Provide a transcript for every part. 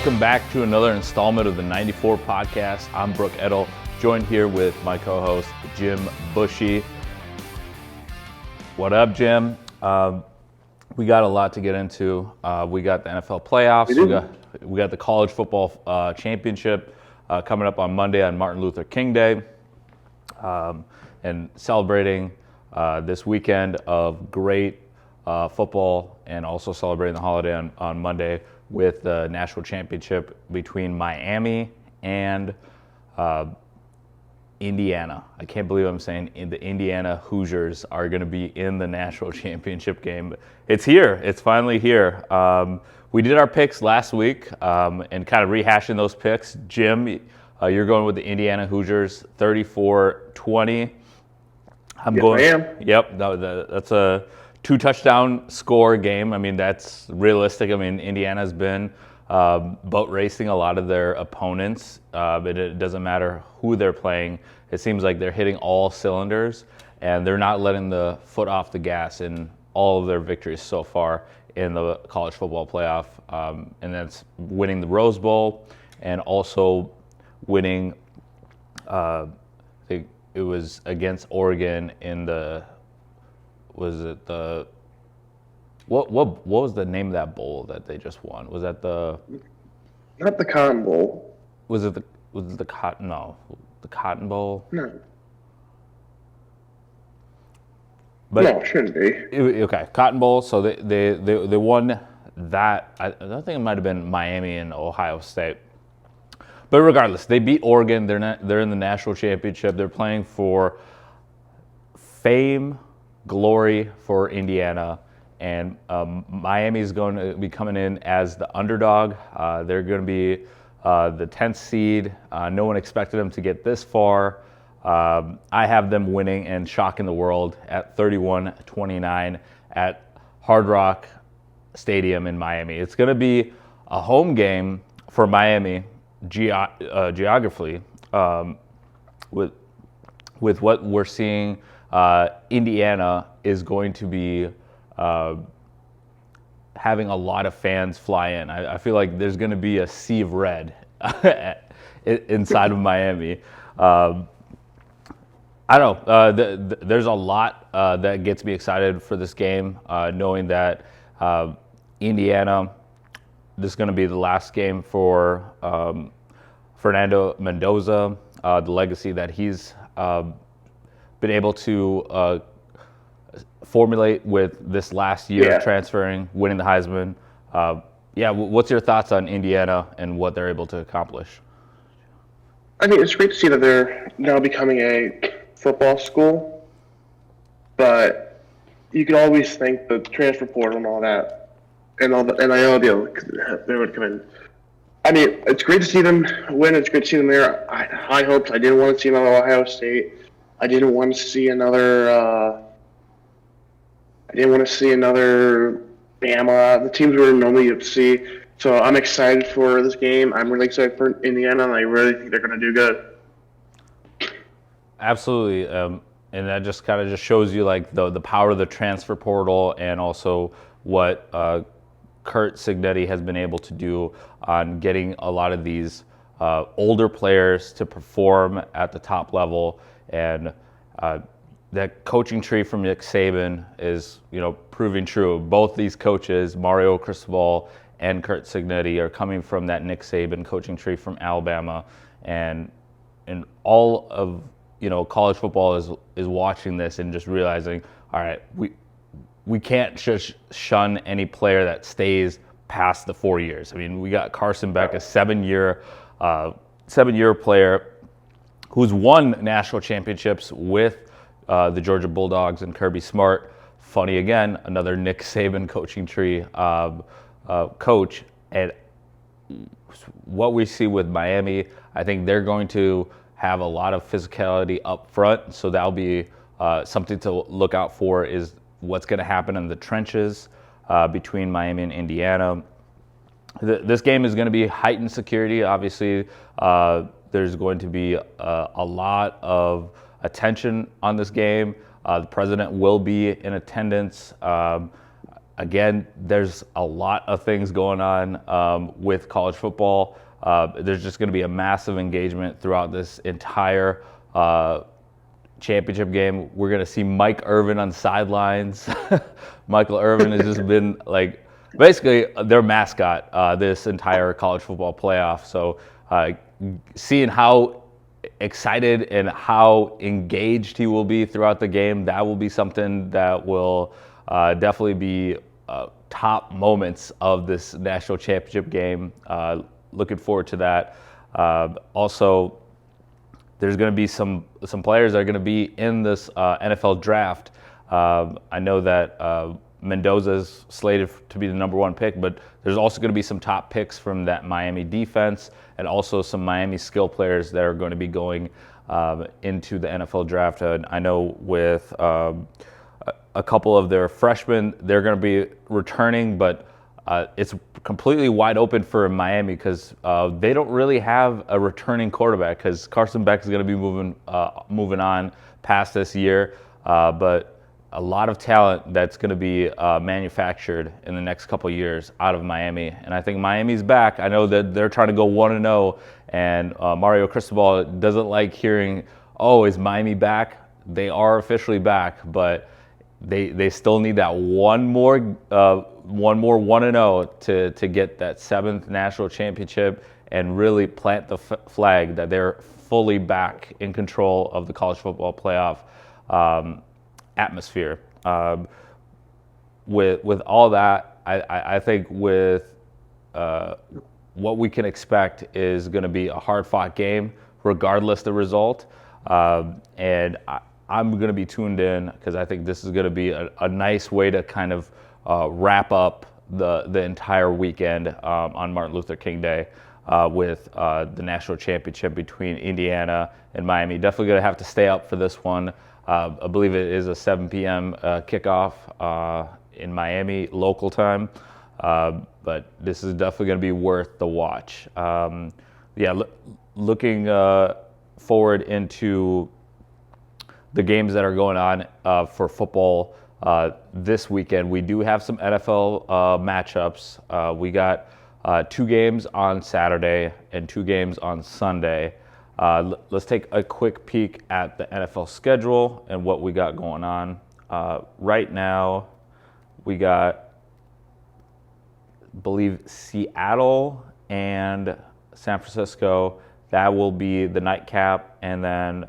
Welcome back to another installment of the 94 podcast. I'm Brook, Eddle, joined here with my co-host, Jim Bushy. What up, Jim? We got a lot to get into. We got the NFL playoffs. We got the college football championship coming up on Monday on Martin Luther King Day, and celebrating this weekend of great football, and also celebrating the holiday on Monday with the national championship between Miami and Indiana. I can't believe I'm saying the Indiana Hoosiers are going to be in the national championship game. It's here. It's finally here. We did our picks last week, and kind of rehashing those picks. Jim, you're going with the Indiana Hoosiers 34-20. I am. Yep, that's a 2-touchdown score game. I mean, that's realistic. I mean, Indiana's been boat racing a lot of their opponents, but it doesn't matter who they're playing. It seems like they're hitting all cylinders, and they're not letting the foot off the gas in all of their victories so far in the college football playoff. And that's winning the Rose Bowl, and also winning, I think it was against Oregon in the, was it the, what was the name of that bowl that they just won? Was that the? Not the Cotton Bowl. Was it the Cotton? No, the Cotton Bowl. No. But no, it shouldn't be. Okay, Cotton Bowl. So they won that. I think it might have been Miami and Ohio State. But regardless, they beat Oregon. They're in the national championship. They're playing for fame, glory for Indiana, and Miami is going to be coming in as the underdog. They're going to be the 10th seed. No one expected them to get this far. I have them winning and shocking the world at 31-29 at Hard Rock Stadium in Miami. It's going to be a home game for Miami geographically, with what we're seeing. Indiana is going to be having a lot of fans fly in. I feel like there's going to be a sea of red inside of Miami. I don't know. There's a lot that gets me excited for this game, knowing that Indiana, this is going to be the last game for Fernando Mendoza, the legacy that he's been able to formulate with this last year, transferring, winning the Heisman. What's your thoughts on Indiana and what they're able to accomplish? I mean, it's great to see that they're now becoming a football school, but you could always think the transfer portal and all that, and all the NIL deal, they would come in. I mean, it's great to see them win. It's great to see them there. High hopes. I didn't want to see another Ohio State. I didn't want to see another Bama, the teams we would normally see. So I'm excited for this game. I'm really excited for Indiana, and I really think they're going to do good. Absolutely, and that just kind of shows you like the power of the transfer portal, and also what Curt Cignetti has been able to do on getting a lot of these older players to perform at the top level. And that coaching tree from Nick Saban is, proving true. Both these coaches, Mario Cristobal and Curt Cignetti, are coming from that Nick Saban coaching tree from Alabama, and all of college football is watching this and just realizing, all right, we can't just shun any player that stays past the 4 years. I mean, we got Carson Beck, a seven-year player who's won national championships with the Georgia Bulldogs and Kirby Smart. Funny again, another Nick Saban coaching tree coach. And what we see with Miami, I think they're going to have a lot of physicality up front. So that'll be something to look out for, is what's going to happen in the trenches between Miami and Indiana. This game is going to be heightened security. Obviously, there's going to be a lot of attention on this game. The president will be in attendance. Again, there's a lot of things going on with college football. There's just going to be a massive engagement throughout this entire championship game. We're going to see Mike Irvin on the sidelines. Michael Irvin has just been like basically their mascot this entire college football playoff. So seeing how excited and how engaged he will be throughout the game, that will be something that will definitely be top moments of this national championship game. Looking forward to that. Also, there's going to be some players that are going to be in this NFL draft. I know that Mendoza's slated to be the number 1 pick, but there's also going to be some top picks from that Miami defense and also some Miami skill players that are going to be going into the NFL draft. I know with a couple of their freshmen, they're going to be returning, but it's completely wide open for Miami because they don't really have a returning quarterback because Carson Beck is going to be moving on past this year, but a lot of talent that's going to be manufactured in the next couple of years out of Miami. And I think Miami's back. I know that they're trying to go 1-0, and Mario Cristobal doesn't like hearing, oh, is Miami back? They are officially back, but they still need that one more 1-0 to get that 7th national championship and really plant the flag that they're fully back in control of the college football playoff atmosphere. With all that, I think with what we can expect is going to be a hard-fought game, regardless the result. And I'm going to be tuned in because I think this is going to be a nice way to kind of wrap up the entire weekend on Martin Luther King Day with the national championship between Indiana and Miami. Definitely going to have to stay up for this one. I believe it is a 7 p.m. Kickoff in Miami local time, but this is definitely going to be worth the watch. Looking forward into the games that are going on for football this weekend. We do have some NFL matchups. We got 2 games on Saturday and 2 games on Sunday. Let's take a quick peek at the NFL schedule and what we got going on. Right now, we got, I believe, Seattle and San Francisco. That will be the nightcap, and then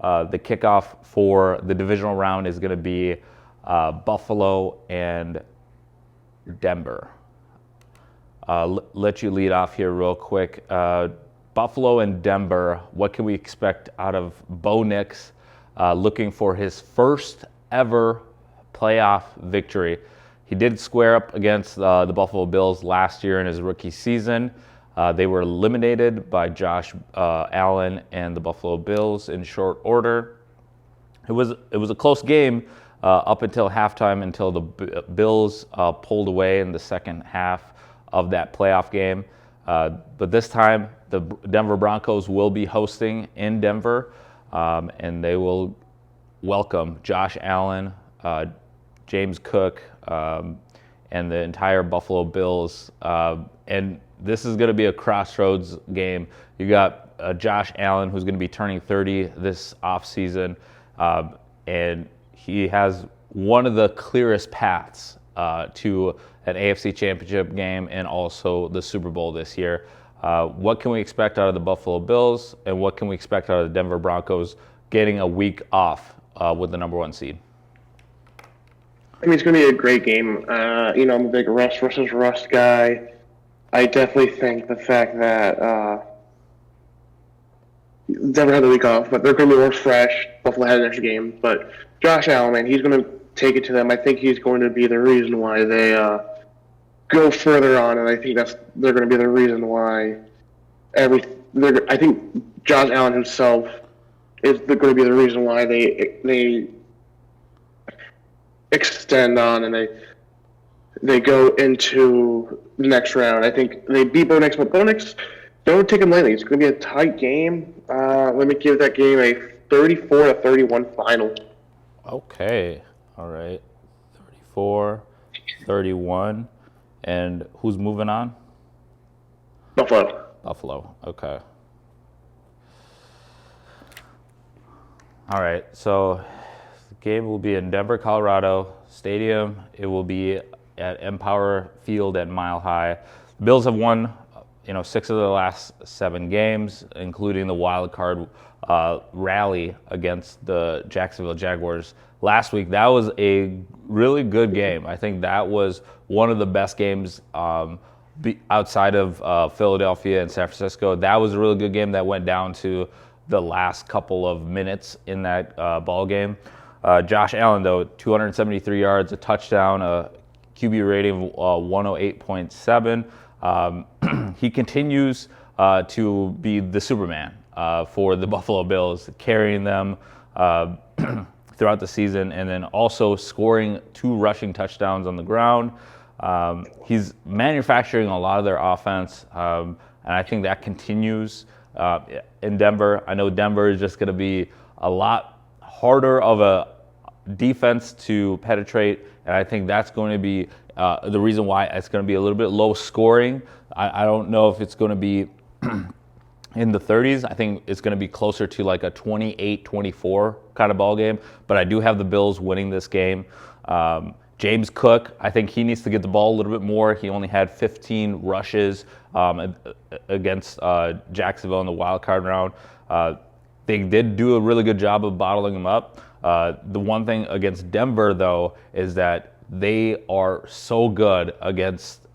the kickoff for the divisional round is going to be Buffalo and Denver. Let you lead off here real quick. Buffalo and Denver, what can we expect out of Bo Nix looking for his first ever playoff victory? He did square up against the Buffalo Bills last year in his rookie season. They were eliminated by Josh Allen and the Buffalo Bills in short order. It was a close game up until halftime, until the Bills pulled away in the second half of that playoff game. But this time, the Denver Broncos will be hosting in Denver, and they will welcome Josh Allen, James Cook, and the entire Buffalo Bills. And this is going to be a crossroads game. You got Josh Allen, who's going to be turning 30 this offseason, and he has one of the clearest paths to an AFC Championship game and also the Super Bowl this year. What can we expect out of the Buffalo Bills, and what can we expect out of the Denver Broncos getting a week off with the number 1 seed? I mean, it's going to be a great game. I'm a big Russ versus Russ guy. I definitely think the fact that Denver had the week off, but they're going to be more fresh. Buffalo had an extra game. But Josh Allen, man, he's going to take it to them. I think he's going to be the reason why they go further on, and I think they're going to be the reason why I think Josh Allen himself is going to be the reason why they extend on and they go into the next round. I think they beat Bo Nix, but Bo Nix, don't take him lightly. It's going to be a tight game. Let me give that game a 34-31 final. Okay. All right. 34. 31. And who's moving on? Buffalo. Buffalo. Okay. All right. So the game will be in Denver, Colorado Stadium. It will be at Empower Field at Mile High. The Bills have won, 6 of the last 7 games, including the wild card rally against the Jacksonville Jaguars last week. That was a really good game. I think that was one of the best games outside of Philadelphia and San Francisco. That was a really good game that went down to the last couple of minutes in that ball game. Josh Allen, though, 273 yards, a touchdown, a QB rating of 108.7. He continues to be the Superman for the Buffalo Bills, carrying them throughout the season, and then also scoring 2 rushing touchdowns on the ground. He's manufacturing a lot of their offense, and I think that continues in Denver. I know Denver is just going to be a lot harder of a defense to penetrate, and I think that's going to be the reason why it's going to be a little bit low scoring. I don't know if it's going to be in the 30s. I think it's going to be closer to like a 28-24 kind of ball game, but I do have the Bills winning this game. James Cook, I think he needs to get the ball a little bit more. He only had 15 rushes against Jacksonville in the wild card round. They did do a really good job of bottling him up. The one thing against Denver, though, is that they are so good against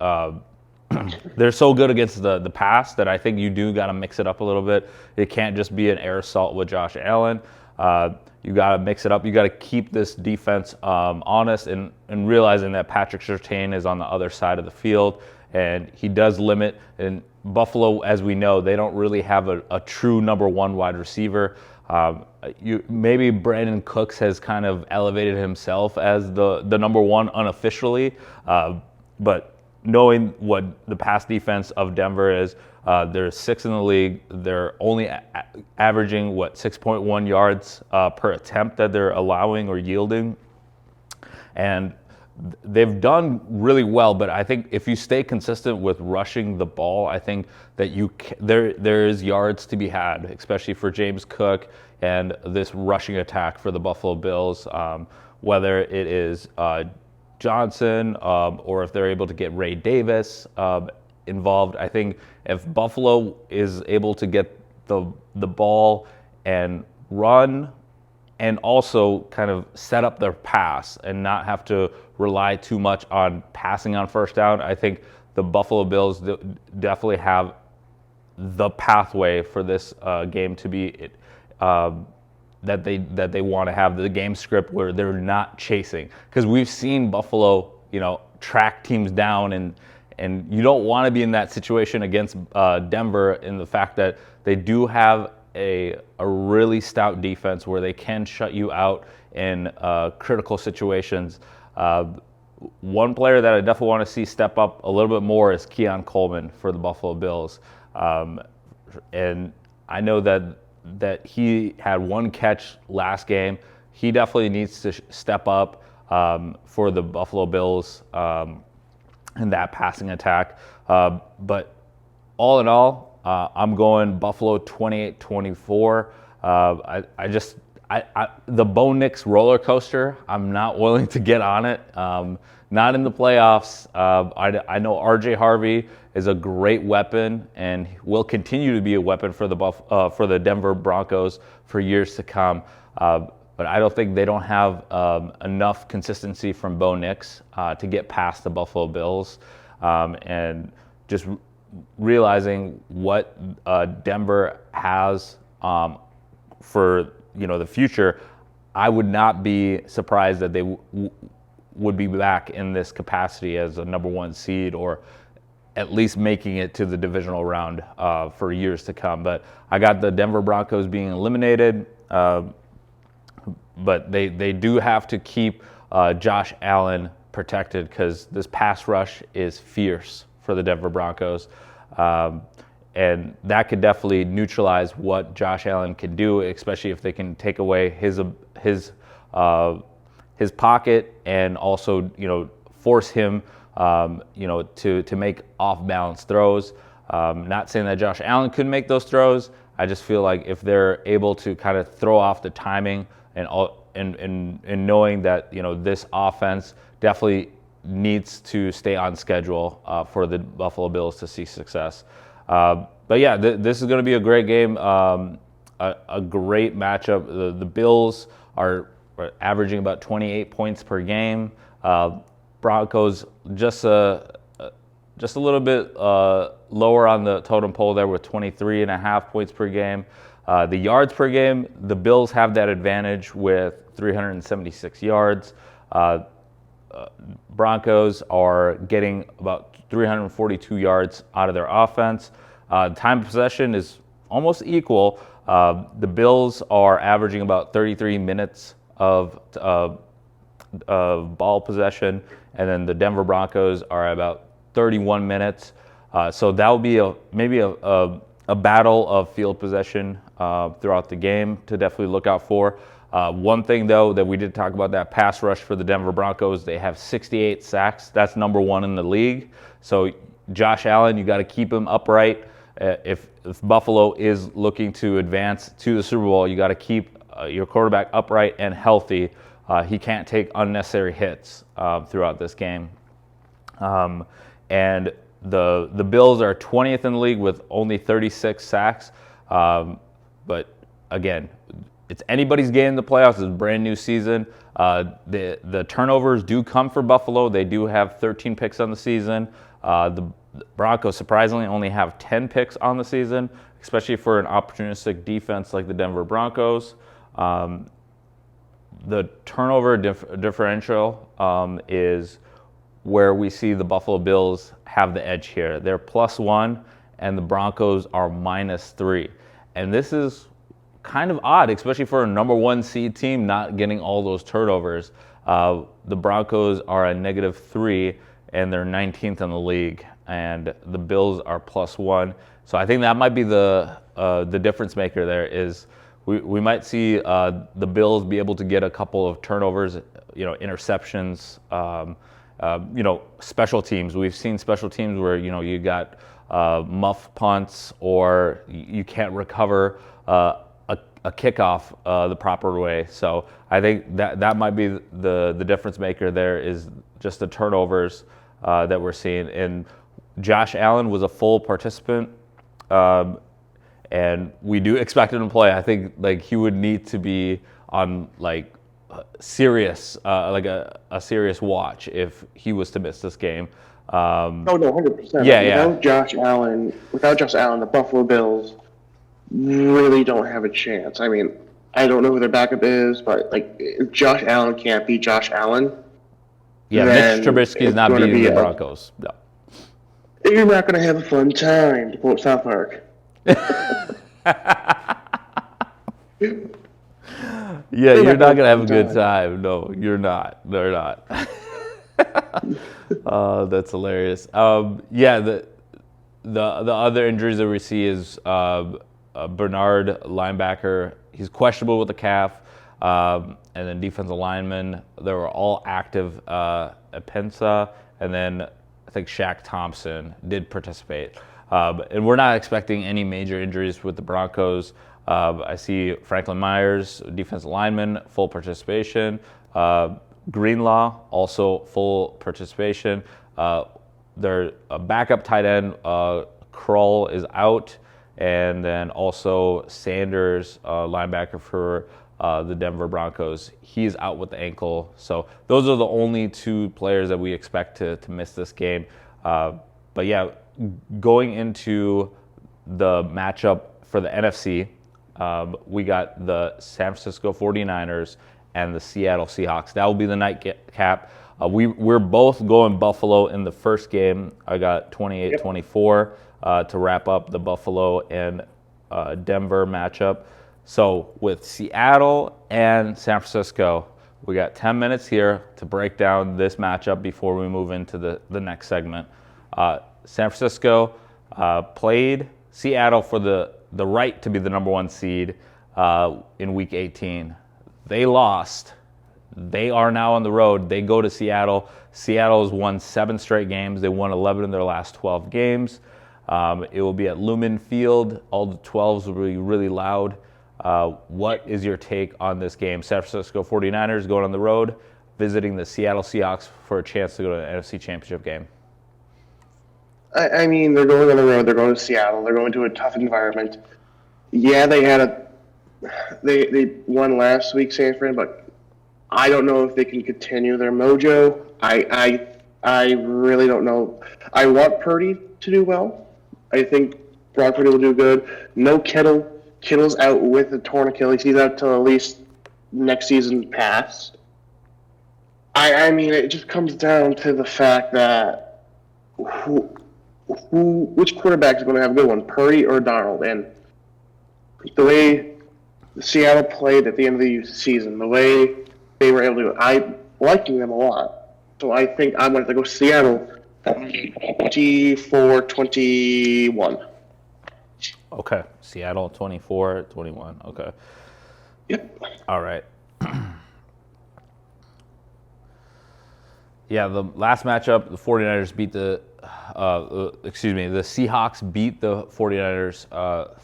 they're so good against the pass that I think you do got to mix it up a little bit. It can't just be an air assault with Josh Allen. You got to mix it up. You got to keep this defense honest and realizing that Patrick Surtain is on the other side of the field, and he does limit. And Buffalo, as we know, they don't really have a true number 1 wide receiver. Maybe Brandon Cooks has kind of elevated himself as the number 1 unofficially, but knowing what the pass defense of Denver is, they're 6th in the league. They're only averaging 6.1 yards per attempt that they're allowing or yielding, and they've done really well. But I think if you stay consistent with rushing the ball, I think that there is yards to be had, especially for James Cook and this rushing attack for the Buffalo Bills. Whether it is Johnson or if they're able to get Ray Davis involved. I think if Buffalo is able to get the ball and run and also kind of set up their pass and not have to rely too much on passing on first down, I think the Buffalo Bills definitely have the pathway for this game to be that they want to have the game script where they're not chasing, because we've seen Buffalo, track teams down, and you don't want to be in that situation against Denver, in the fact that they do have a really stout defense where they can shut you out in critical situations. One player that I definitely want to see step up a little bit more is Keon Coleman for the Buffalo Bills, and I know that he had 1 catch last game. He definitely needs to step up for the Buffalo Bills in that passing attack. But all in all, I'm going Buffalo 28-24. The Bo Nix roller coaster, I'm not willing to get on it. Not in the playoffs. I know RJ Harvey is a great weapon and will continue to be a weapon for the Denver Broncos for years to come. But I don't think they don't have enough consistency from Bo Nix to get past the Buffalo Bills. And just realizing what Denver has for the future, I would not be surprised that they would be back in this capacity as a number 1 seed, or at least making it to the divisional round for years to come. But I got the Denver Broncos being eliminated, but they do have to keep Josh Allen protected, because this pass rush is fierce for the Denver Broncos. And that could definitely neutralize what Josh Allen can do, especially if they can take away his pocket and also, force him, to make off-balance throws. Not saying that Josh Allen couldn't make those throws. I just feel like if they're able to kind of throw off the timing and knowing that this offense definitely needs to stay on schedule for the Buffalo Bills to see success. But yeah, this is going to be a great game, a great matchup. The Bills are averaging about 28 points per game. Broncos just a little bit lower on the totem pole there with 23.5 points per game. The yards per game, the Bills have that advantage with 376 yards. Broncos are getting about 342 yards out of their offense. Time of possession is almost equal. The Bills are averaging about 33 minutes of ball possession, and then the Denver Broncos are about 31 minutes. So that will be maybe a battle of field possession throughout the game to definitely look out for. One thing, though, that we did talk about, that pass rush for the Denver Broncos, they have 68 sacks. That's number one in the league. So Josh Allen, you got to keep him upright. If Buffalo is looking to advance to the Super Bowl, you got to keep your quarterback upright and healthy. He can't take unnecessary hits throughout this game. And the Bills are 20th in the league with only 36 sacks. But again, it's anybody's game in the playoffs. It's a brand new season. The turnovers do come for Buffalo. They do have 13 picks on the season. The Broncos surprisingly only have 10 picks on the season, especially for an opportunistic defense like the Denver Broncos. The turnover differential is where we see the Buffalo Bills have the edge here. They're +1, and the Broncos are -3. And this is kind of odd, especially for a number one seed team not getting all those turnovers. The Broncos are a -3, and they're 19th in the league, and the Bills are +1. So I think that might be the difference maker there. Is we might see the Bills be able to get a couple of turnovers, interceptions, special teams. We've seen special teams where you got muff punts, or you can't recover a kickoff the proper way. So I think that might be the difference maker there, is just the turnovers that we're seeing. And Josh Allen was a full participant, and we do expect him to play. I think he would need to be on serious a serious watch if he was to miss this game. Oh no, 100%. Yeah. Without Josh Allen, the Buffalo Bills really don't have a chance. I mean, I don't know who their backup is, but if Josh Allen can't beat Josh Allen, yeah, Mitch Trubisky is not beating the Broncos. No. You're not going to have a fun time, to quote South Park. Yeah, you're not gonna have a good time. No, you're not. They're not. That's hilarious. Yeah, the other injuries that we see is Bernard, linebacker. He's questionable with the calf, and then defensive linemen. They were all active. Pensa, and then I think Shaq Thompson did participate. And we're not expecting any major injuries with the Broncos. I see Franklin Myers, defensive lineman, full participation. Greenlaw, also full participation. Their backup tight end, Krull, is out. And then also Sanders, linebacker for the Denver Broncos, he's out with the ankle. So those are the only two players that we expect to miss this game. But yeah, going into the matchup for the NFC, we got the San Francisco 49ers and the Seattle Seahawks. That will be the nightcap. We're both going Buffalo in the first game. I got 28-24 to wrap up the Buffalo and Denver matchup. So with Seattle and San Francisco, we got 10 minutes here to break down this matchup before we move into the next segment. San Francisco played Seattle for the right to be the number one seed in Week 18. They lost They are now on the road. They go to Seattle. Seattle has won 7 straight games. They won 11 in their last 12 games. It will be at Lumen Field. All the 12s will be really loud. What is your take on this game? San Francisco 49ers going on the road, visiting the Seattle Seahawks for a chance to go to an NFC Championship game. I mean, they're going on the road. They're going to Seattle. They're going to a tough environment. Yeah, they won last week, San Fran, but I don't know if they can continue their mojo. I really don't know. I want Purdy to do well. I think Brock Purdy will do good. No Kittle. Kittle's out with a torn Achilles. He's out till at least next season past. I mean, it just comes down to the fact that which quarterback is going to have a good one, Purdy or Darnold? And the way Seattle played at the end of the season, the way they were able to do it, I'm liking them a lot. So I think I'm going to go Seattle 24-21. Okay, Seattle 24-21. Okay. Yep. All right. Yeah, the last matchup, the 49ers beat the Seahawks beat the 49ers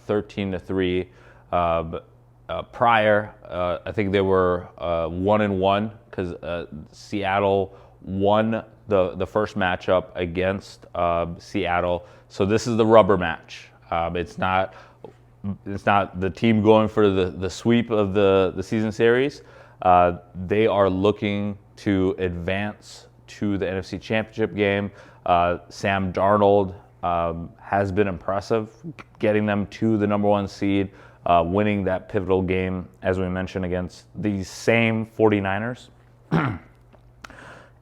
13-3. Prior, I think they were 1-1 because Seattle won the first matchup against Seattle. So this is the rubber match. It's not the team going for the sweep of the season series. They are looking to advance to the NFC Championship game. Sam Darnold has been impressive, getting them to the number 1 seed, winning that pivotal game, as we mentioned, against these same 49ers.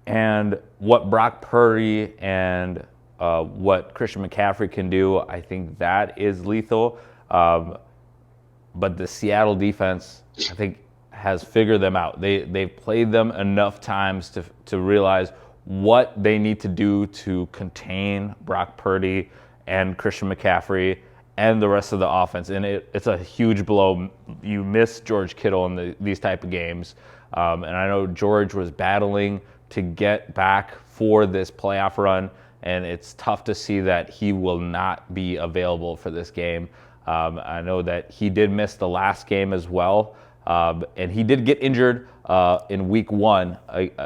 And what Brock Purdy and what Christian McCaffrey can do, I think that is lethal. But the Seattle defense, I think, has figured them out. They've played them enough times to realize what they need to do to contain Brock Purdy and Christian McCaffrey and the rest of the offense. And it's a huge blow. You miss George Kittle in these type of games. And I know George was battling to get back for this playoff run, and it's tough to see that he will not be available for this game. I know that he did miss the last game as well, and he did get injured in week 1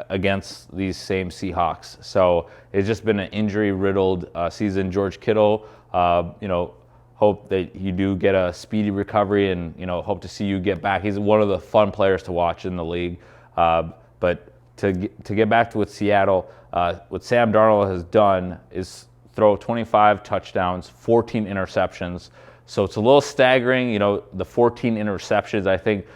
against these same Seahawks. So it's just been an injury-riddled season. George Kittle, hope that you do get a speedy recovery, and hope to see you get back. He's one of the fun players to watch in the league. But to get back to what Seattle, what Sam Darnold has done is throw 25 touchdowns, 14 interceptions. So it's a little staggering, the 14 interceptions. I think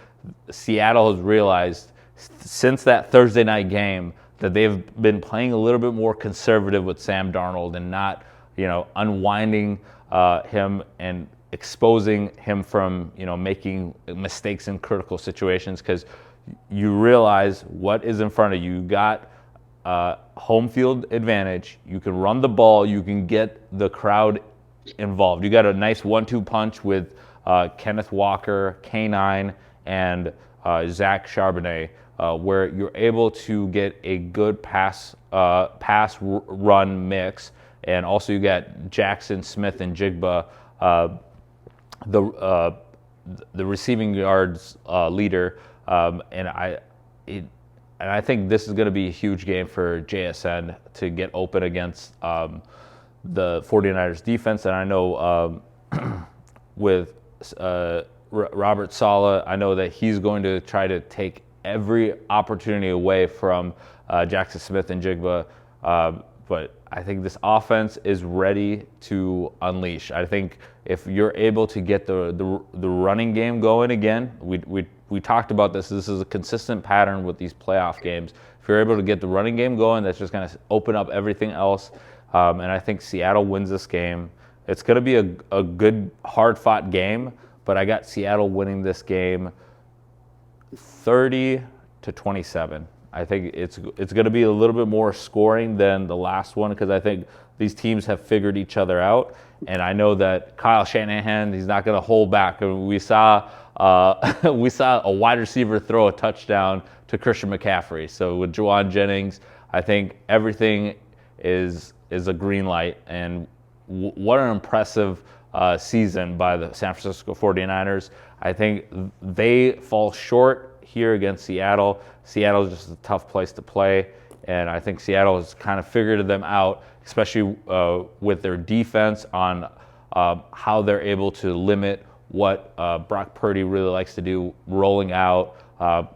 Seattle has realized since that Thursday night game that they've been playing a little bit more conservative with Sam Darnold and not, unwinding him and exposing him from, making mistakes in critical situations, because you realize what is in front of you. You got home field advantage. You can run the ball. You can get the crowd involved. You got a nice 1-2 punch with Kenneth Walker, K9, and Zach Charbonnet, where you're able to get a good pass-run mix. And also you got Jackson Smith and Jigba, the receiving yards leader. And I think this is going to be a huge game for JSN to get open against the 49ers defense. And I know with Robert Saleh, I know that he's going to try to take every opportunity away from Jackson Smith and Jigba. But I think this offense is ready to unleash. I think if you're able to get the running game going again, we talked about this. This is a consistent pattern with these playoff games. If you're able to get the running game going, that's just going to open up everything else. And I think Seattle wins this game. It's going to be a good, hard-fought game, but I got Seattle winning this game 30-27. I think it's going to be a little bit more scoring than the last one, because I think these teams have figured each other out. And I know that Kyle Shanahan, he's not going to hold back. We saw we saw a wide receiver throw a touchdown to Christian McCaffrey. So with Juwan Jennings, I think everything is a green light. And what an impressive season by the San Francisco 49ers. I think they fall short here against Seattle. Seattle is just a tough place to play. And I think Seattle has kind of figured them out, especially with their defense on how they're able to limit what Brock Purdy really likes to do, rolling out,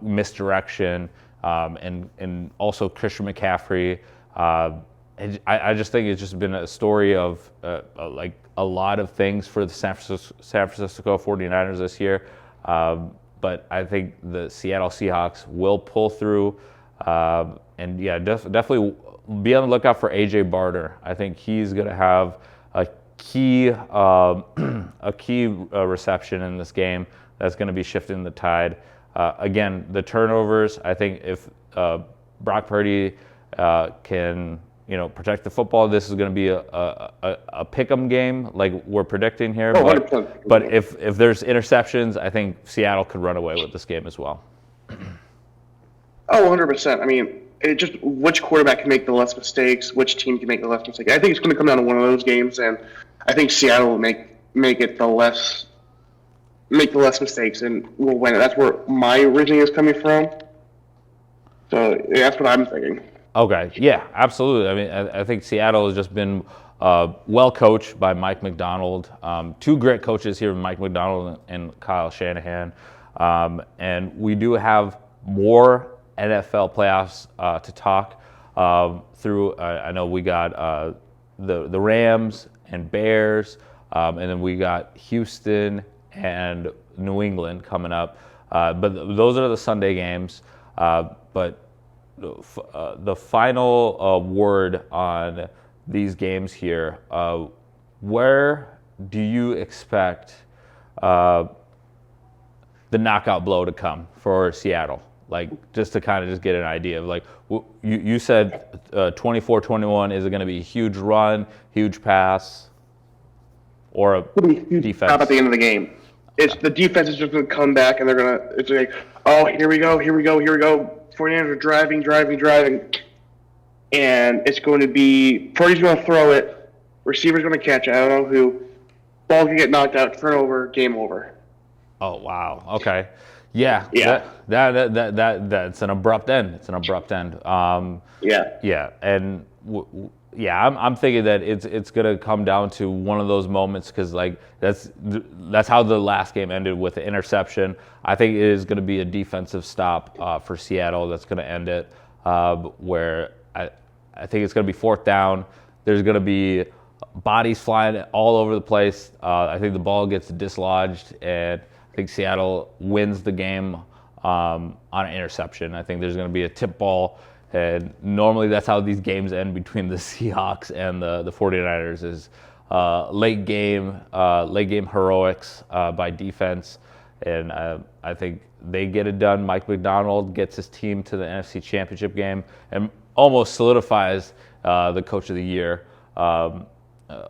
misdirection, and also Christian McCaffrey. I just think it's just been a story of like a lot of things for the San Francisco 49ers this year. But I think the Seattle Seahawks will pull through. And yeah, definitely be on the lookout for A.J. Barter. I think he's going to have a key reception in this game that's going to be shifting the tide. Again, the turnovers. I think if Brock Purdy can protect the football, this is going to be a pick'em game like we're predicting here. Oh, but if there's interceptions, I think Seattle could run away with this game as well. Oh, 100%. I mean, it just which quarterback can make the less mistakes, which team can make the less mistakes. I think it's going to come down to one of those games, and I think Seattle will make it the less mistakes and will win it. That's where my reasoning is coming from. So that's what I'm thinking. Okay, yeah, absolutely. I mean, I think Seattle has just been well coached by Mike Macdonald. Two great coaches here, Mike Macdonald and Kyle Shanahan. And we do have more NFL playoffs to talk through. I know we got the Rams and Bears, and then we got Houston and New England coming up. But those are the Sunday games. But the final word on these games here, where do you expect the knockout blow to come for Seattle? Like, just to kind of just get an idea of, like, you said 24-21, is it going to be a huge run, huge pass, or a defense? Stop at the end of the game. The defense is just going to come back, and it's like, oh, here we go. 49ers are driving, and it's going to be, Purdy's going to throw it, receiver's going to catch it, I don't know who, ball can get knocked out, turnover, game over. Oh, wow. Okay. Yeah. Yeah. That's an abrupt end. Yeah. And I'm thinking that it's gonna come down to one of those moments, because like that's how the last game ended, with the interception. I think it is gonna be a defensive stop for Seattle that's gonna end it, where I think it's gonna be fourth down. There's gonna be bodies flying all over the place. I think the ball gets dislodged, and I think Seattle wins the game on an interception. I think there's going to be a tip ball, and normally that's how these games end between the Seahawks and the 49ers, is late game heroics by defense, and I think they get it done. Mike Macdonald gets his team to the NFC Championship game and almost solidifies the Coach of the Year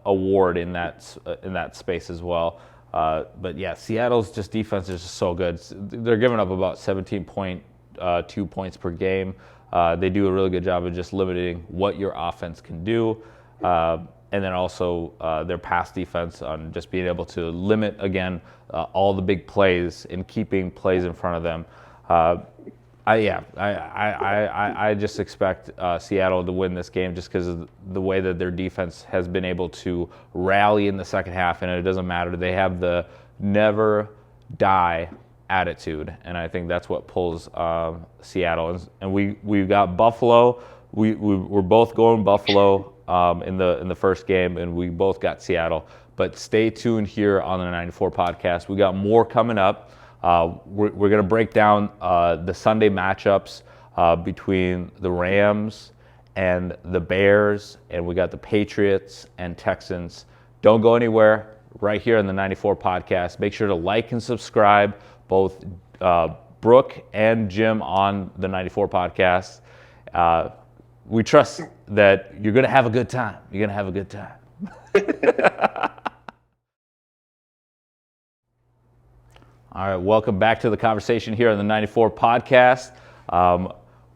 award in that space as well. But yeah, Seattle's just defense is just so good. They're giving up about 17.2 points per game. They do a really good job of just limiting what your offense can do. And then also their pass defense on just being able to limit, again, all the big plays and keeping plays in front of them. I just expect Seattle to win this game, just because of the way that their defense has been able to rally in the second half, and it doesn't matter. They have the never die attitude, and I think that's what pulls Seattle. And we got Buffalo. We're both going Buffalo in the first game, and we both got Seattle. But stay tuned here on the 94 podcast. We got more coming up. We're going to break down the Sunday matchups between the Rams and the Bears, and we got the Patriots and Texans. Don't go anywhere, right here on the 94 podcast. Make sure to like and subscribe, both Brook and Jim on the 94 podcast. We trust that you're going to have a good time. You're going to have a good time. All right, welcome back to the conversation here on the 94 podcast.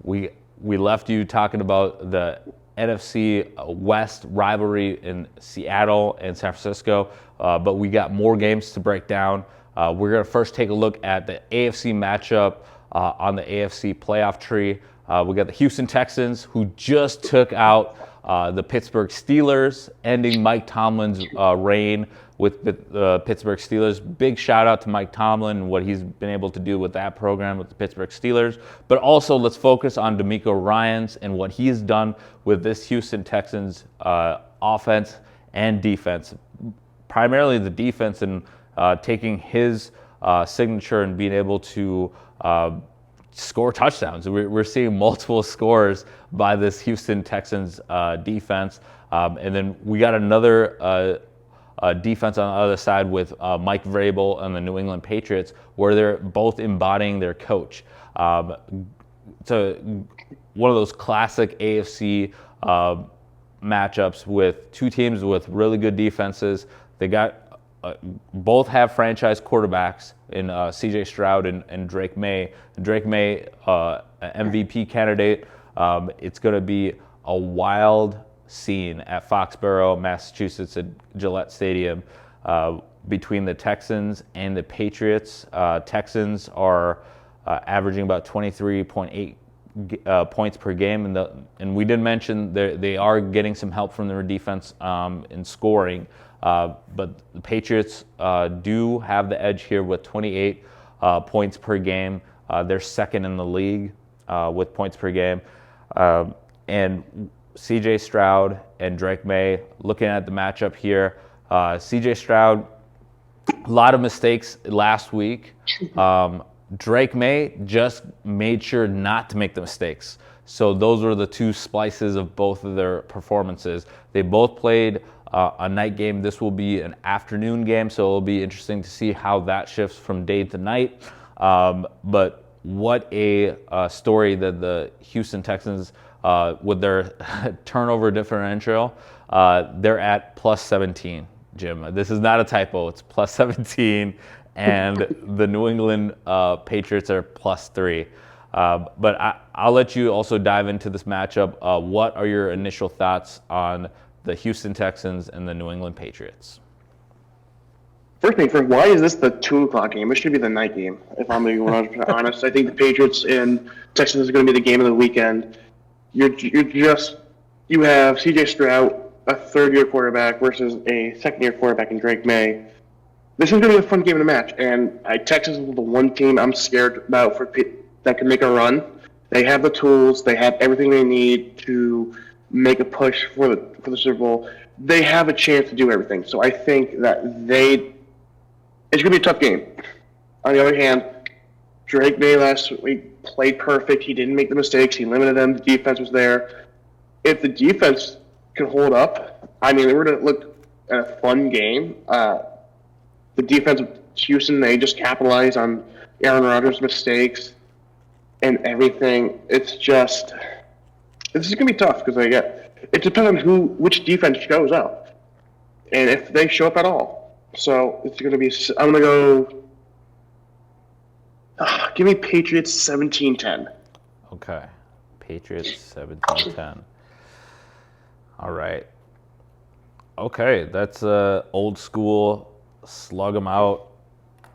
We left you talking about the NFC West rivalry in Seattle and San Francisco, but we got more games to break down. We're going to first take a look at the AFC matchup on the AFC playoff tree. We got the Houston Texans, who just took out the Pittsburgh Steelers, ending Mike Tomlin's reign with the Pittsburgh Steelers. Big shout out to Mike Tomlin and what he's been able to do with that program with the Pittsburgh Steelers. But also let's focus on DeMeco Ryans and what he's done with this Houston Texans offense and defense. Primarily the defense and taking his signature and being able to score touchdowns. We're seeing multiple scores by this Houston Texans defense. And then we got another defense on the other side with Mike Vrabel and the New England Patriots, where they're both embodying their coach. So one of those classic AFC matchups with two teams with really good defenses. They got both have franchise quarterbacks in C.J. Stroud and Drake May. Drake May, MVP candidate. It's going to be a wild scene at Foxborough, Massachusetts, at Gillette Stadium between the Texans and the Patriots. Texans are averaging about 23.8 points per game, and we did mention they are getting some help from their defense in scoring. But the Patriots do have the edge here with 28 points per game. They're second in the league with points per game. And C.J. Stroud and Drake May, looking at the matchup here. C.J. Stroud, a lot of mistakes last week. Drake May just made sure not to make the mistakes. So those were the two splices of both of their performances. They both played a night game. This will be an afternoon game, so it'll be interesting to see how that shifts from day to night. But what a story that the Houston Texans, with their turnover differential, they're at plus 17, Jim. This is not a typo. It's plus 17, and the New England Patriots are plus 3. But I'll let you also dive into this matchup. What are your initial thoughts on the Houston Texans and the New England Patriots? First thing first, why is this the 2 o'clock game? It should be the night game, if I'm being 100% honest. I think the Patriots and Texans is going to be the game of the weekend. You have C.J. Stroud, a third-year quarterback, versus a second-year quarterback in Drake May. This is going to be a fun game to match, and Texas is the one team I'm scared about that can make a run. They have the tools. They have everything they need to make a push for the Super Bowl. They have a chance to do everything. So I think that it's going to be a tough game. On the other hand, Drake May last week played perfect. He didn't make the mistakes. He limited them. The defense was there. If the defense can hold up, I mean, we're going to look at a fun game. The defense of Houston, they just capitalize on Aaron Rodgers' mistakes and everything. This is going to be tough because it depends on which defense shows up and if they show up at all. So it's going to be, I'm going to go, give me Patriots 17-10. Okay. Patriots 17-10. All right. Okay, that's old school, slug them out,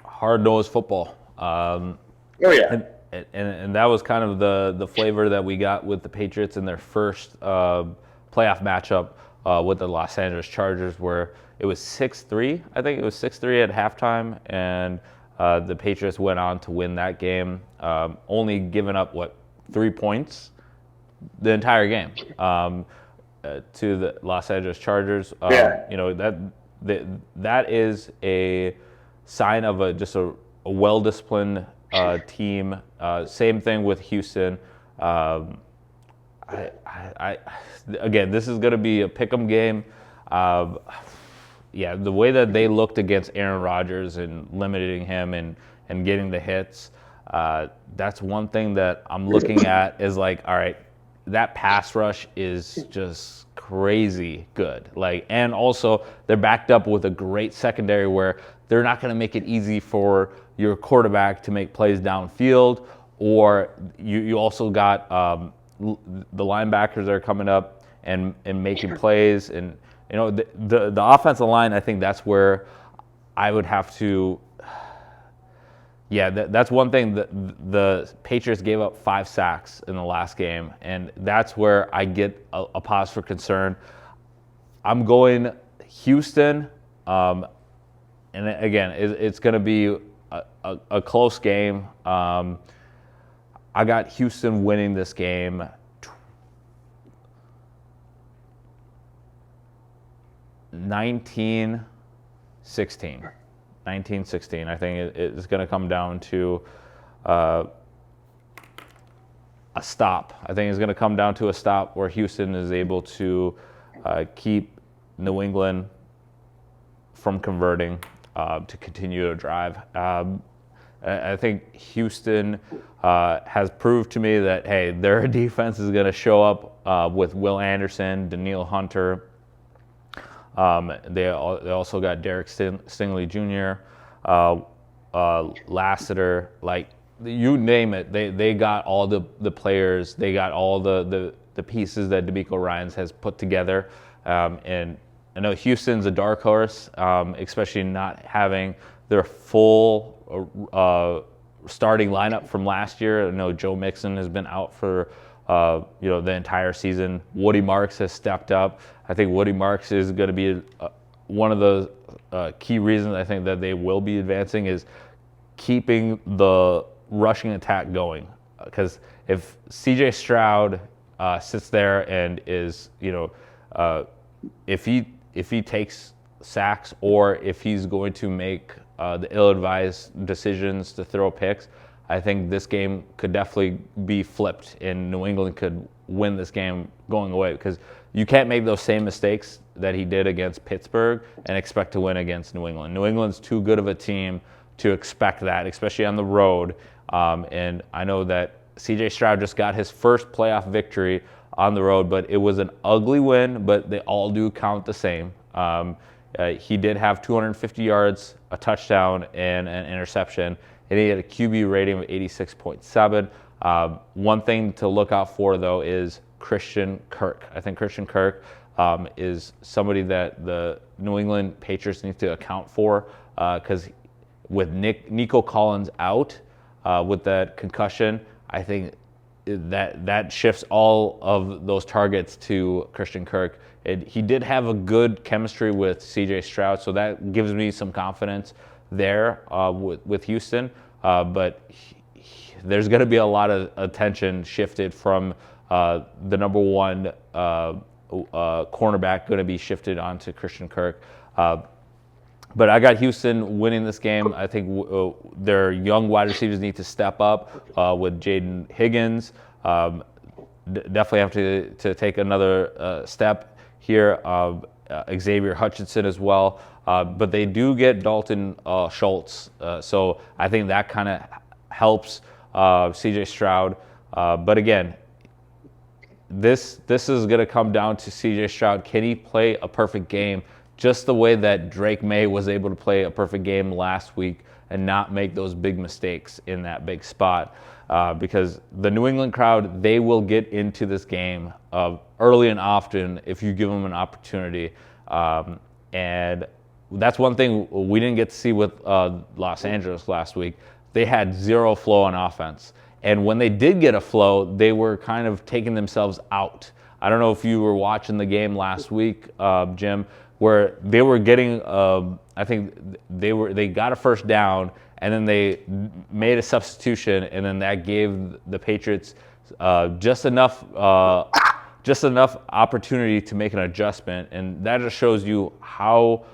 hard-nosed football. Oh, yeah. And that was kind of the flavor that we got with the Patriots in their first playoff matchup with the Los Angeles Chargers, where it was 6-3. I think it was 6-3 at halftime, and the Patriots went on to win that game, only giving up, 3 points the entire game to the Los Angeles Chargers. Yeah. You know, that is a sign of just a well-disciplined team. Same thing with Houston. Again, this is going to be a pick'em game. Yeah, the way that they looked against Aaron Rodgers and limiting him and getting the hits, that's one thing that I'm looking at is like, all right, that pass rush is just crazy good. And also they're backed up with a great secondary where they're not going to make it easy for your quarterback to make plays downfield, or you also got the linebackers that are coming up and making plays. And the offensive line, I think that's where I would have to. Yeah, that's one thing. The Patriots gave up 5 sacks in the last game, and that's where I get a pause for concern. I'm going Houston, and again, it's going to be a close game. I got Houston winning this game 19-16. 19-16. I think it's going to come down to a stop. I think it's going to come down to a stop where Houston is able to keep New England from converting to continue to drive. I think Houston has proved to me that, hey, their defense is going to show up with Will Anderson, Daniil Hunter. They also got Derek Stingley Jr., Lassiter, you name it. They got all the players. They got all the pieces that DeMeco Ryans has put together. And I know Houston's a dark horse, especially not having their full starting lineup from last year. I know Joe Mixon has been out for the entire season. Woody Marks has stepped up. I think Woody Marks is going to be one of the key reasons I think that they will be advancing is keeping the rushing attack going. Because if C.J. Stroud sits there and is, if he takes sacks or if he's going to make the ill-advised decisions to throw picks, I think this game could definitely be flipped and New England could win this game going away, because you can't make those same mistakes that he did against Pittsburgh and expect to win against New England. New England's too good of a team to expect that, especially on the road. And I know that C.J. Stroud just got his first playoff victory on the road, but it was an ugly win, but they all do count the same. He did have 250 yards, a touchdown, and an interception, and he had a QB rating of 86.7. One thing to look out for, though, is Christian Kirk. I think Christian Kirk is somebody that the New England Patriots need to account for, because with Nico Collins out with that concussion, I think that shifts all of those targets to Christian Kirk. He did have a good chemistry with C.J. Stroud, so that gives me some confidence there with Houston. But there's going to be a lot of attention shifted from the number one cornerback going to be shifted onto Christian Kirk. But I got Houston winning this game. I think their young wide receivers need to step up with Jaden Higgins. Definitely have to take another step here. Xavier Hutchinson as well. But they do get Dalton Schultz. So I think that kind of helps C.J. Stroud. But again, this is going to come down to C.J. Stroud. Can he play a perfect game just the way that Drake May was able to play a perfect game last week and not make those big mistakes in that big spot? Because the New England crowd, they will get into this game early and often if you give them an opportunity. And that's one thing we didn't get to see with Los Angeles last week. They had zero flow on offense. And when they did get a flow, they were kind of taking themselves out. I don't know if you were watching the game last week, Jim, where they were getting, I think they got a first down, and then they made a substitution, and then that gave the Patriots just enough opportunity to make an adjustment, and that just shows you how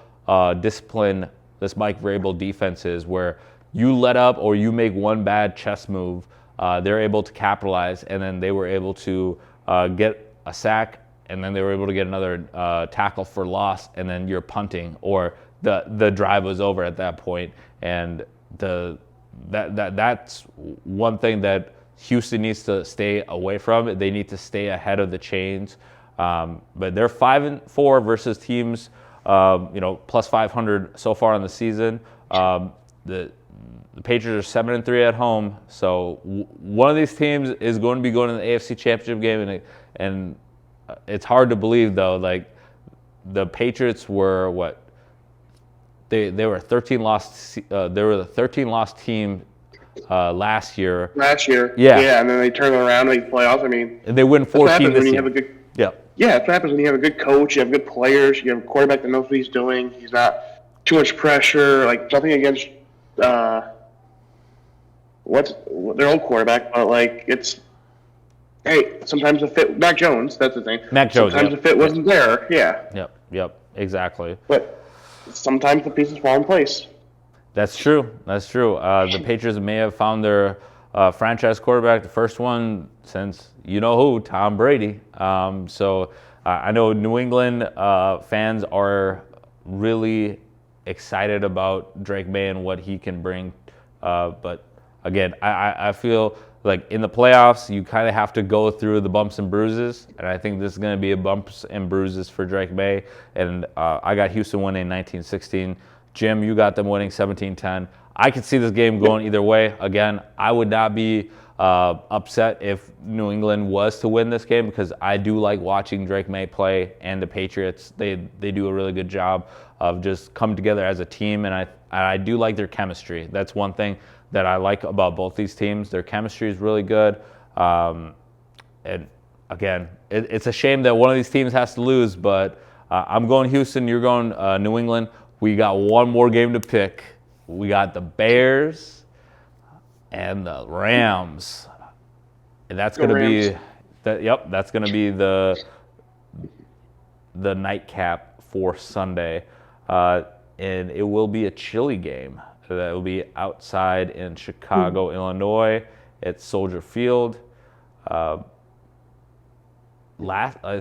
disciplined this Mike Vrabel defense is, where you let up or you make one bad chess move, they're able to capitalize, and then they were able to get a sack, and then they were able to get another tackle for loss, and then you're punting, or the drive was over at that point. And that's one thing that Houston needs to stay away from. They need to stay ahead of the chains But they're 5-4 versus teams, plus 500 so far in the season. The Patriots are 7-3 at home, so one of these teams is going to be going to the AFC Championship game, and it's hard to believe though. Like the Patriots were what? They were 13 lost. They were the 13 lost team last year. Yeah, and then they turn around and they playoffs. I mean, and they win 14 this year. Yeah, that's what happens when you have a good coach, you have good players, you have a quarterback that knows what he's doing. He's not too much pressure. Like nothing against what's their old quarterback, but like it's sometimes the fit. Mac Jones, that's the thing. Mac Jones. Sometimes the fit wasn't there. Yeah. Yep. Exactly. But sometimes the pieces fall in place. That's true. The Patriots may have found their franchise quarterback, the first one since you know who, Tom Brady. So I know New England fans are really excited about Drake May and what he can bring. But again, I feel like in the playoffs, you kind of have to go through the bumps and bruises. And I think this is going to be a bumps and bruises for Drake May. And I got Houston winning 19-16. Jim, you got them winning 17-10. I could see this game going either way. Again, I would not be upset if New England was to win this game because I do like watching Drake May play and the Patriots. They do a really good job of just coming together as a team, and I do like their chemistry. That's one thing that I like about both these teams. Their chemistry is really good. And again, it's a shame that one of these teams has to lose, but I'm going Houston, you're going New England. We got one more game to pick. We got the Bears and the Rams. And that's going to be that's going to be the nightcap for Sunday. And it will be a chilly game. That will be outside in Chicago, Illinois at Soldier Field. I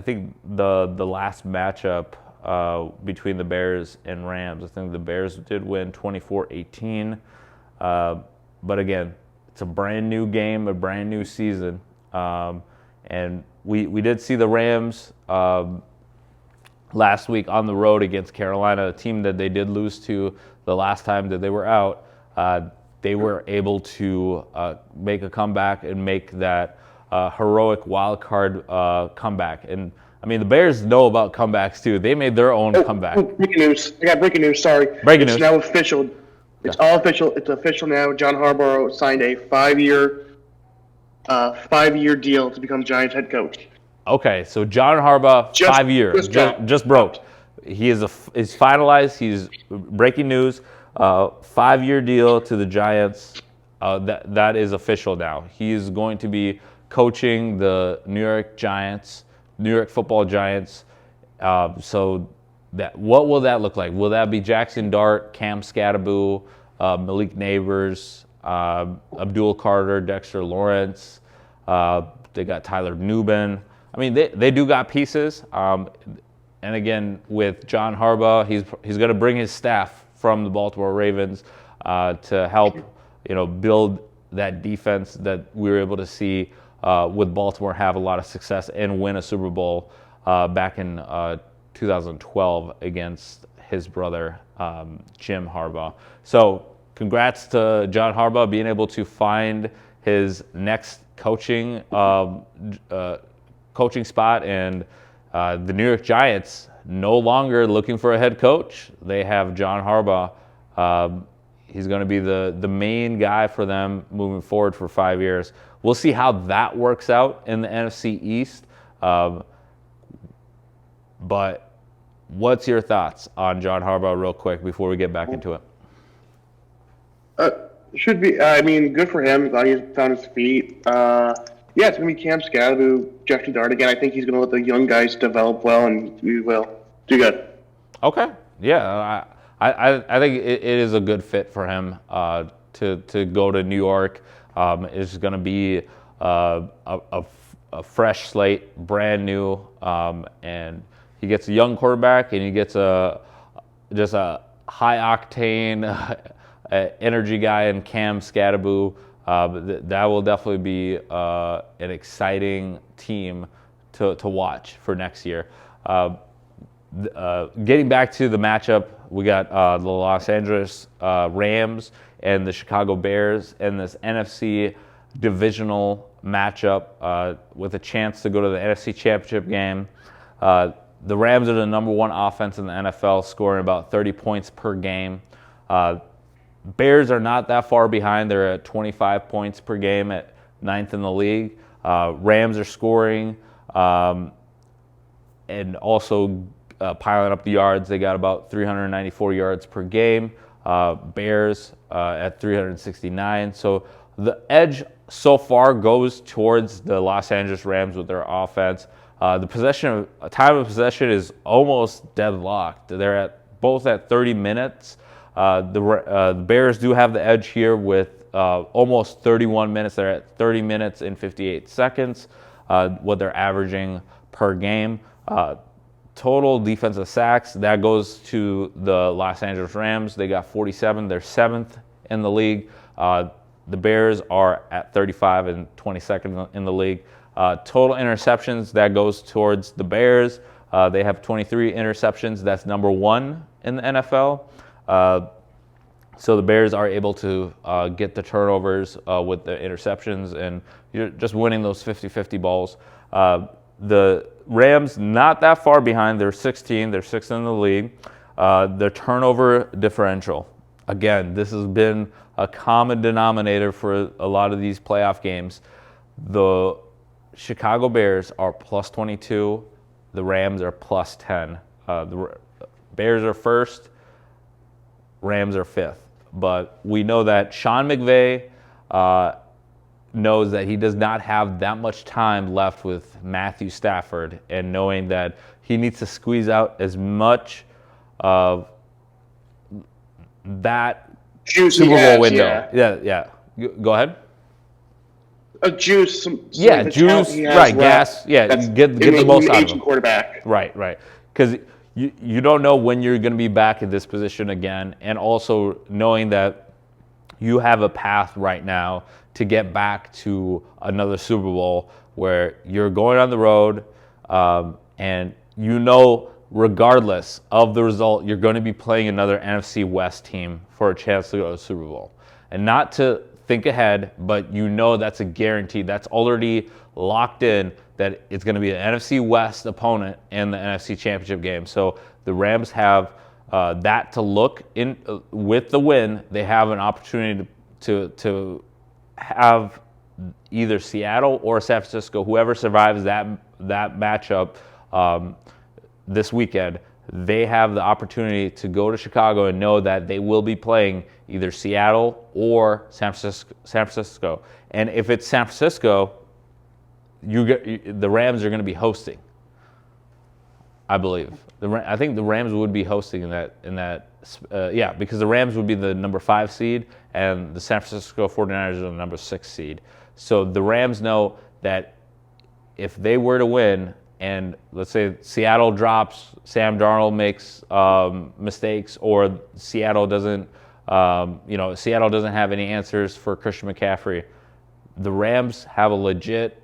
think the last matchup between the Bears and Rams, I think the Bears did win 24-18. But again, it's a brand new game, a brand new season. And we did see the Rams last week on the road against Carolina, a team that they did lose to the last time that they were out. They were able to make a comeback and make that heroic wild card comeback. And I mean, the Bears know about comebacks too. They made their own comeback. Breaking news! I got breaking news. Sorry. Breaking news. It's now official. It's all official. It's official now. John Harbaugh signed a 5-year deal to become Giants head coach. Okay, so John Harbaugh, 5 years, just broke. He's finalized. He's breaking news. 5-year deal to the Giants. That is official now. He is going to be coaching the New York Football Giants. So what will that look like? Will that be Jackson Dart, Cam Scattaboo, Malik Neighbors, Abdul Carter, Dexter Lawrence? They got Tyler Nubin. I mean, they do got pieces. And again, with John Harbaugh, he's going to bring his staff from the Baltimore Ravens to help, build that defense that we were able to see with Baltimore have a lot of success and win a Super Bowl back in 2012 against his brother, Jim Harbaugh. So congrats to John Harbaugh being able to find his next coaching spot, and the New York Giants no longer looking for a head coach. They have John Harbaugh. He's going to be the main guy for them moving forward for 5 years. We'll see how that works out in the NFC East. But what's your thoughts on John Harbaugh real quick before we get back into it? Should be. Good for him. Glad he's found his feet. It's going to be Cam Scattaboo, Jackson Dart again. I think he's going to let the young guys develop well, and we will do good. Okay. Yeah, I think it is a good fit for him to go to New York. It's going to be a fresh slate, brand new, and he gets a young quarterback, and he gets just a high octane energy guy in Cam Scattaboo. That will definitely be an exciting team to watch for next year. Getting back to the matchup, we got the Los Angeles Rams and the Chicago Bears in this NFC divisional matchup with a chance to go to the NFC Championship game. The Rams are the number one offense in the NFL, scoring about 30 points per game. Bears are not that far behind. They're at 25 points per game at 9th in the league. Rams are scoring and also piling up the yards. They got about 394 yards per game. Bears at 369. So the edge so far goes towards the Los Angeles Rams with their offense. The time of possession is almost deadlocked. They're both at 30 minutes. The Bears do have the edge here with almost 31 minutes. They're at 30 minutes and 58 seconds, what they're averaging per game. Total defensive sacks, that goes to the Los Angeles Rams. They got 47. They're 7th in the league. The Bears are at 35 and 22nd in the league. Total interceptions, that goes towards the Bears. They have 23 interceptions. That's number 1 in the NFL. So the Bears are able to get the turnovers with the interceptions, and you're just winning those 50-50 balls. The Rams, not that far behind. They're 16. They're 6th in the league. Their turnover differential. Again, this has been a common denominator for a lot of these playoff games. The Chicago Bears are plus 22. The Rams are plus 10. The Bears are 1st. Rams are 5th. But we know that Sean McVay knows that he does not have that much time left with Matthew Stafford, and knowing that he needs to squeeze out as much of that Juice Super Bowl has, window. Yeah. Go ahead. A juice. Yeah, juice. Right, gas. Yeah, get the most out of him. Quarterback. Right. Because you don't know when you're going to be back in this position again, and also knowing that you have a path right now to get back to another Super Bowl where you're going on the road, and regardless of the result, you're going to be playing another NFC West team for a chance to go to the Super Bowl. And not to think ahead, but that's a guarantee. That's already locked in that it's going to be an NFC West opponent in the NFC Championship game. So the Rams have that to look in with the win. They have an opportunity to have either Seattle or San Francisco, whoever survives that matchup this weekend, they have the opportunity to go to Chicago and know that they will be playing either Seattle or San Francisco. And if it's San Francisco, the Rams are going to be hosting, I believe. I think the Rams would be hosting in that. Because the Rams would be the number 5 seed and the San Francisco 49ers are the number 6 seed. So the Rams know that if they were to win, and let's say Seattle drops, Sam Darnold makes mistakes, or Seattle doesn't have any answers for Christian McCaffrey, the Rams have a legit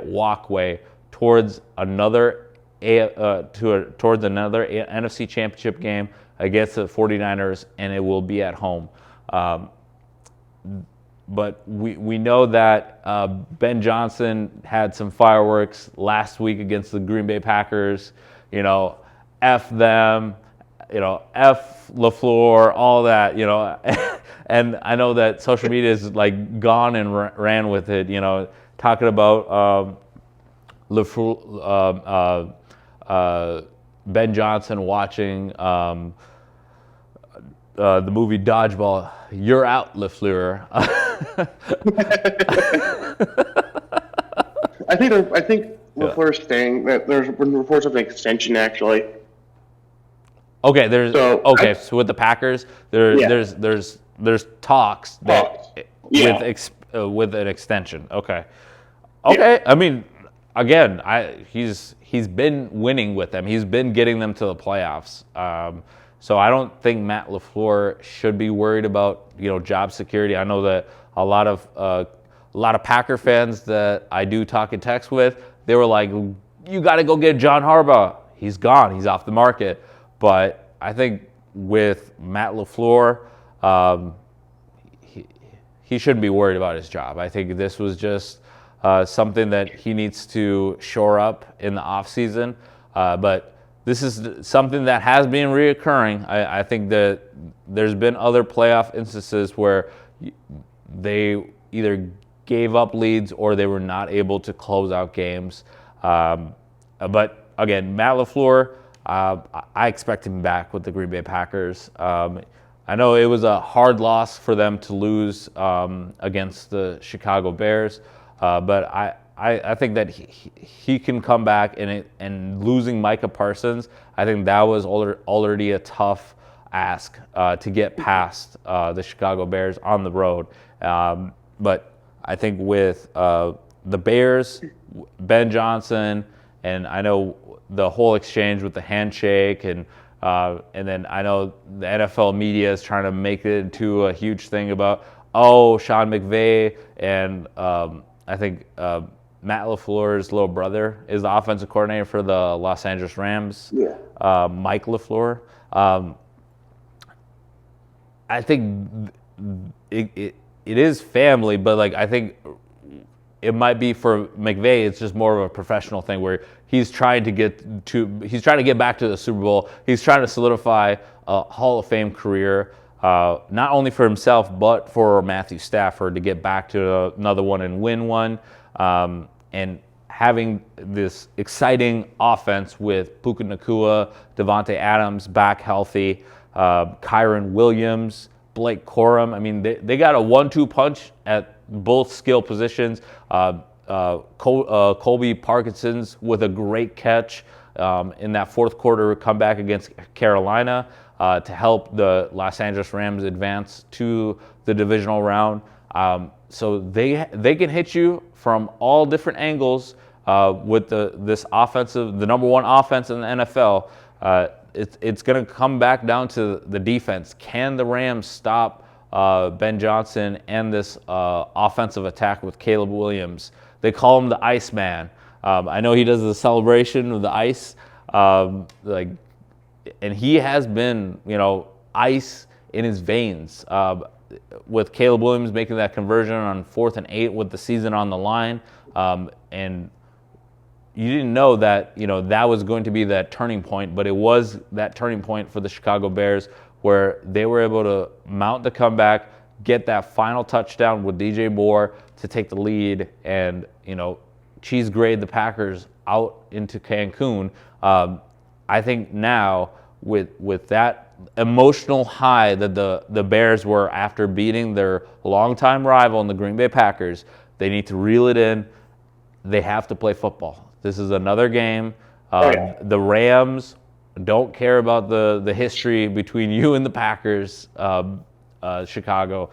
walkway towards another NFC Championship game against the 49ers, and it will be at home. But we know that Ben Johnson had some fireworks last week against the Green Bay Packers. F them, F LaFleur, all that, And I know that social media is like gone and ran with it, talking about LaFleur, Ben Johnson watching the movie Dodgeball. You're out, LaFleur. I think LaFleur's staying. That there's been reports of an extension actually. Okay, so with the Packers, there's talks that with an extension. Okay. Yeah. I mean, again, he's been winning with them. He's been getting them to the playoffs. So I don't think Matt LaFleur should be worried about job security. I know that a lot of Packer fans that I do talk and text with, they were like, you got to go get John Harbaugh. He's gone. He's off the market. But I think with Matt LaFleur, he shouldn't be worried about his job. I think this was just something that he needs to shore up in the offseason. But this is something that has been reoccurring. I think that there's been other playoff instances where they either gave up leads or they were not able to close out games. But again, Matt LaFleur, I expect him back with the Green Bay Packers. I know it was a hard loss for them to lose against the Chicago Bears, but I think that he can come back, and losing Micah Parsons, I think that was already a tough ask to get past the Chicago Bears on the road. But I think with the Bears, Ben Johnson, and I know the whole exchange with the handshake, and then I know the NFL media is trying to make it into a huge thing about, Sean McVay, and I think Matt LaFleur's little brother is the offensive coordinator for the Los Angeles Rams, Mike LaFleur. I think it is family, but like I think it might be for McVay, it's just more of a professional thing where he's trying to get back to the Super Bowl. He's trying to solidify a Hall of Fame career, not only for himself but for Matthew Stafford to get back to another one and win one. And having this exciting offense with Puka Nacua, Devontae Adams back healthy, Kyron Williams, Blake Corum. I mean, they got a 1-2 punch at both skill positions. Colby Parkinson's with a great catch in that fourth quarter comeback against Carolina to help the Los Angeles Rams advance to the divisional round. So they can hit you from all different angles with this offensive, the number one offense in the NFL. It's going to come back down to the defense. Can the Rams stop Ben Johnson and this offensive attack with Caleb Williams? They call him the Iceman. I know he does the celebration of the ice, and he has been, ice in his veins. With Caleb Williams making that conversion on 4th and 8 with the season on the line, and you didn't know that that was going to be that turning point, but it was that turning point for the Chicago Bears where they were able to mount the comeback, get that final touchdown with DJ Moore to take the lead, and cheese grade the Packers out into Cancun. I think now with that emotional high that the Bears were after beating their longtime rival in the Green Bay Packers, they need to reel it in. They have to play football. This is another game. The Rams don't care about the history between you and the Packers, Chicago.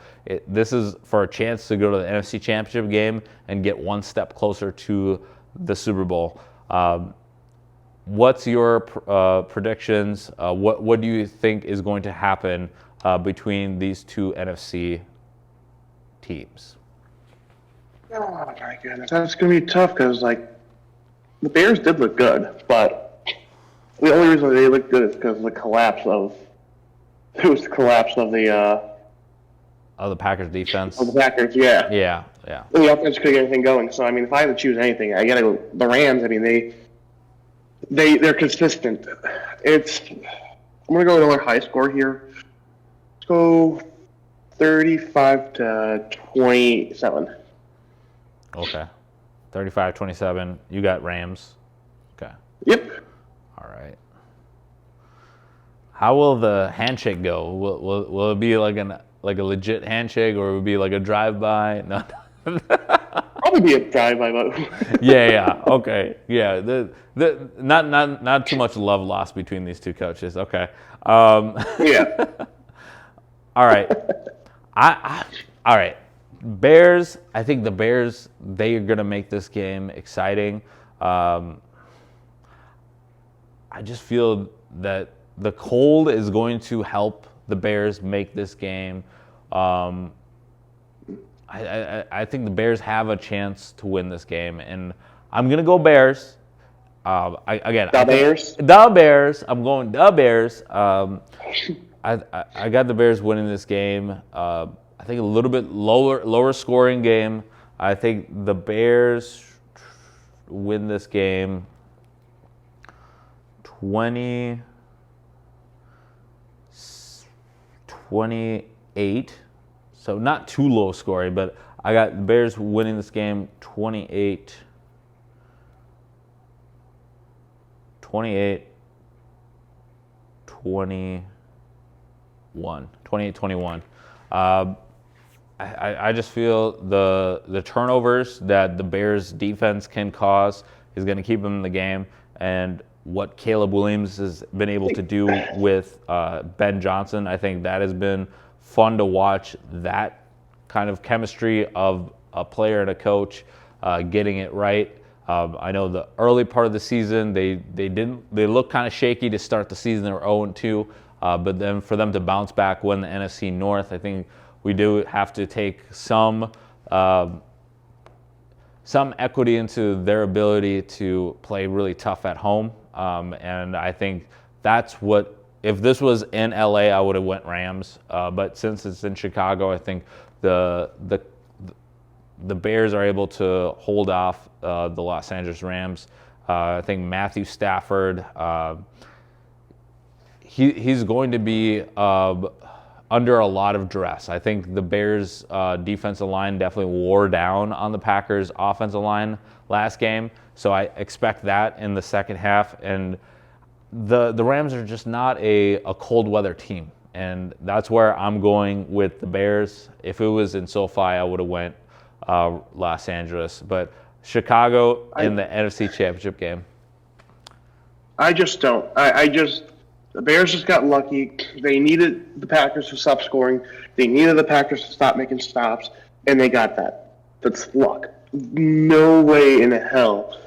This is for a chance to go to the NFC Championship game and get one step closer to the Super Bowl. What's your predictions? What do you think is going to happen between these two NFC teams? Oh my goodness, that's gonna be tough because the Bears did look good, but the only reason they looked good is because of the collapse of the Packers defense. Of the Packers, yeah. Yeah. And the offense couldn't get anything going. So I mean, if I had to choose anything, I gotta go the Rams. I mean, they're consistent. I'm gonna go another high score here. Let's go 35-27. Okay. 35-27. You got Rams. Okay. Yep. All right. How will the handshake go? Will it be like a legit handshake, or will it be like a drive-by? No. Probably be a drive-by, but Yeah. Okay. Yeah. Not too much love lost between these two coaches. Okay. yeah. All right. All right. Bears. I think the Bears, they are gonna make this game exciting. I just feel that the cold is going to help the Bears make this game. I think the Bears have a chance to win this game, and I'm going to go Bears. Bears? The Bears. I'm going the Bears. I got the Bears winning this game. I think a little bit lower scoring game. I think the Bears win this game 28. So not too low scoring, but I got the Bears winning this game 28. 28-21. I just feel the turnovers that the Bears defense can cause is going to keep them in the game, and what Caleb Williams has been able to do with Ben Johnson, I think that has been fun to watch. That kind of chemistry of a player and a coach getting it right. I know the early part of the season they looked kind of shaky to start the season. They were 0-2, but then for them to bounce back, win the NFC North, I think we do have to take some equity into their ability to play really tough at home, and I think that's what. If this was in LA, I would have went Rams, but since it's in Chicago, I think the Bears are able to hold off the Los Angeles Rams. I think Matthew Stafford, he's going to be under a lot of duress. I think the Bears' defensive line definitely wore down on the Packers' offensive line last game, so I expect that in the second half. And the Rams are just not a cold weather team, and that's where I'm going with the Bears. If it was in SoFi, I would have went Los Angeles, but Chicago in the NFC Championship game. I just don't. The Bears just got lucky. They needed the Packers to stop scoring. They needed the Packers to stop making stops, and they got that. That's luck. No way in hell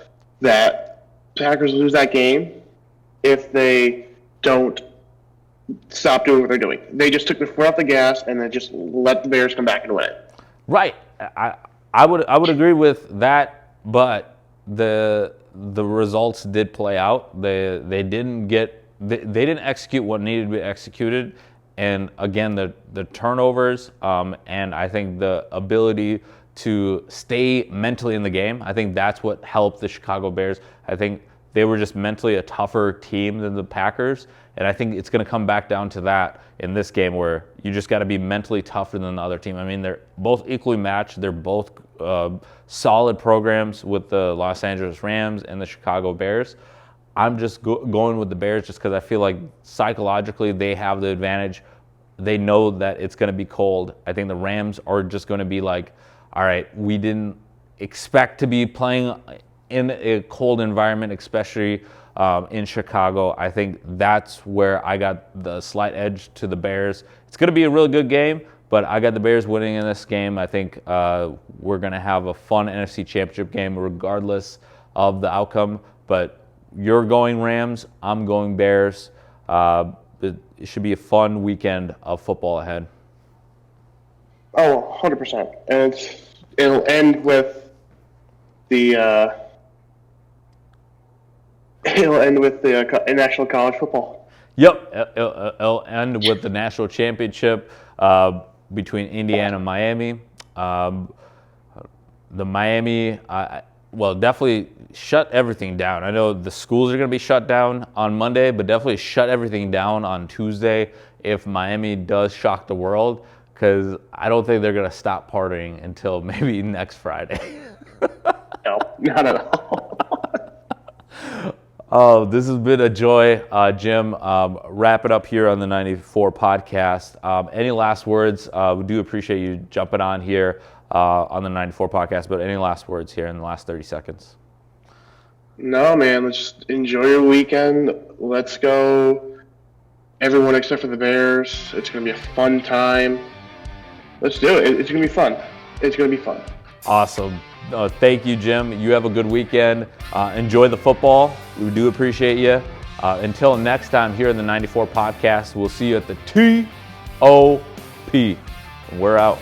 that Packers lose that game if they don't stop doing what they're doing. They just took their foot off the gas and then just let the Bears come back and win it. Right. I would agree with that, but the results did play out. They didn't execute what needed to be executed, and again the turnovers and I think the ability to stay mentally in the game. I think that's what helped the Chicago Bears. I think they were just mentally a tougher team than the Packers, and I think it's going to come back down to that in this game, where you just got to be mentally tougher than the other team. I mean, they're both equally matched. They're both solid programs with the Los Angeles Rams and the Chicago Bears. I'm just going with the Bears just because I feel like psychologically they have the advantage. They know that it's going to be cold. I think the Rams are just going to be like, all right, we didn't expect to be playing in a cold environment, especially in Chicago. I think that's where I got the slight edge to the Bears. It's going to be a really good game, but I got the Bears winning in this game. I think we're going to have a fun NFC Championship game regardless of the outcome. But you're going Rams, I'm going Bears. It should be a fun weekend of football ahead. Oh, 100%. And it'll end with the National College Football. Yep, it'll end with the national championship between Indiana and Miami. The Miami, definitely shut everything down. I know the schools are going to be shut down on Monday, but definitely shut everything down on Tuesday if Miami does shock the world, because I don't think they're going to stop partying until maybe next Friday. No, not at all. Oh, this has been a joy, Jim. Wrap it up here on the 94 podcast. Any last words? We do appreciate you jumping on here on the 94 podcast, but any last words here in the last 30 seconds? No, man. Let's just enjoy your weekend. Let's go. Everyone except for the Bears. It's going to be a fun time. Let's do it. It's going to be fun. It's going to be fun. Awesome. Thank you, Jim. You have a good weekend. Enjoy the football. We do appreciate you. Until next time here in the 94 podcast, we'll see you at the TOP. We're out.